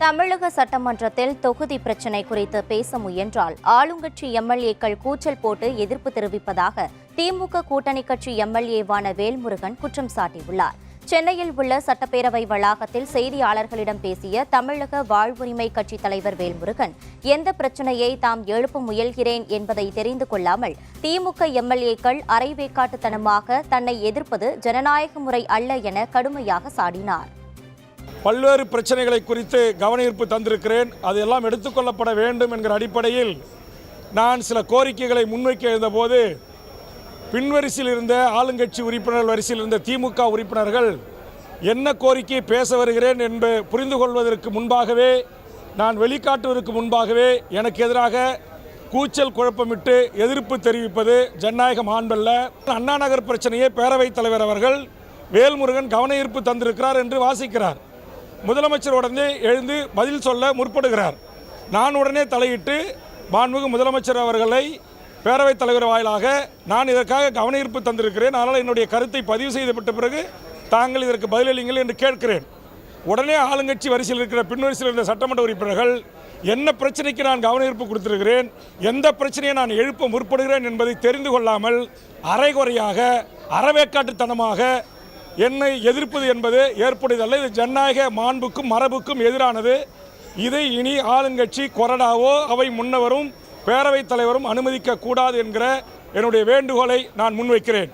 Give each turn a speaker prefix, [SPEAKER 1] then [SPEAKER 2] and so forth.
[SPEAKER 1] தமிழக சட்டமன்றத்தில் தொகுதி பிரச்சினை குறித்து பேச முயன்றால் ஆளுங்கட்சி எம்எல்ஏக்கள் கூச்சல் போட்டு எதிர்ப்பு தெரிவிப்பதாக திமுக கூட்டணி கட்சி எம்எல்ஏவான வேல்முருகன் குற்றம் சாட்டியுள்ளார். சென்னையில் உள்ள சட்டப்பேரவை வளாகத்தில் செய்தியாளர்களிடம் பேசிய தமிழக வாழ்வுரிமை கட்சித் தலைவர் வேல்முருகன், எந்த பிரச்சினையை தாம் எழுப்ப முயல்கிறேன் என்பதை தெரிந்து கொள்ளாமல் திமுக எம்எல்ஏக்கள் அரைவேக்காட்டுத்தனமாக தன்னை எதிர்ப்பது ஜனநாயக முறை அல்ல என கடுமையாக சாடினார்.
[SPEAKER 2] பல்வேறு பிரச்சனைகளை குறித்து கவனஈர்ப்பு தந்திருக்கிறேன். அதெல்லாம் எடுத்துக்கொள்ளப்பட வேண்டும் என்கிற அடிப்படையில் நான் சில கோரிக்கைகளை முன்வைக்க இருந்தபோது பின்வரிசையில் இருந்த ஆளுங்கட்சி உறுப்பினர் வரிசையில் இருந்த திமுக உறுப்பினர்கள் என்ன கோரிக்கை பேச வருகிறேன் என்று புரிந்து கொள்வதற்கு முன்பாகவே, நான் வெளிக்காட்டுவதற்கு முன்பாகவே எனக்கு எதிராக கூச்சல் குழப்பமிட்டு எதிர்ப்பு தெரிவிப்பது ஜனநாயக மாண்பல்ல. அண்ணா நகர் பிரச்சனையை பேரவைத் தலைவர் அவர்கள் வேல்முருகன் கவனஈர்ப்பு தந்திருக்கிறார் என்று வாசிக்கிறார். முதலமைச்சர் உடனே எழுந்து பதில் சொல்ல முற்படுகிறார். நான் உடனே தலையிட்டு மாண்புமிகு முதலமைச்சர் அவர்களை பேரவைத் தலைவர் வாயிலாக நான் இதற்காக கவனஈர்ப்பு தந்திருக்கிறேன், அதனால் என்னுடைய கருத்தை பதிவு செய்துவிட்ட பிறகு தாங்கள் இதற்கு பதிலளிங்கள் என்று கேட்கிறேன். உடனே ஆளுங்கட்சி வரிசையில் இருக்கிற பின்வரிசையில் இருந்த சட்டமன்ற உறுப்பினர்கள் என்ன பிரச்சனைக்கு நான் கவனஈர்ப்பு கொடுத்திருக்கிறேன், எந்த பிரச்சனையை நான் எழுப்ப முற்படுகிறேன் என்பதை தெரிந்து கொள்ளாமல் அரைகுறையாக அறவேக்காட்டுத்தனமாக என்னை எதிர்ப்பது என்பது ஏற்புடையதல்ல. இது ஜனநாயக மாண்புக்கும் மரபுக்கும் எதிரானது. இதை இனி ஆளுங்கட்சி கொறடாவோ அவை முன்னவரும் பேரவைத் தலைவரும் அனுமதிக்க கூடாது என்கிற என்னுடைய வேண்டுகோளை நான் முன்வைக்கிறேன்.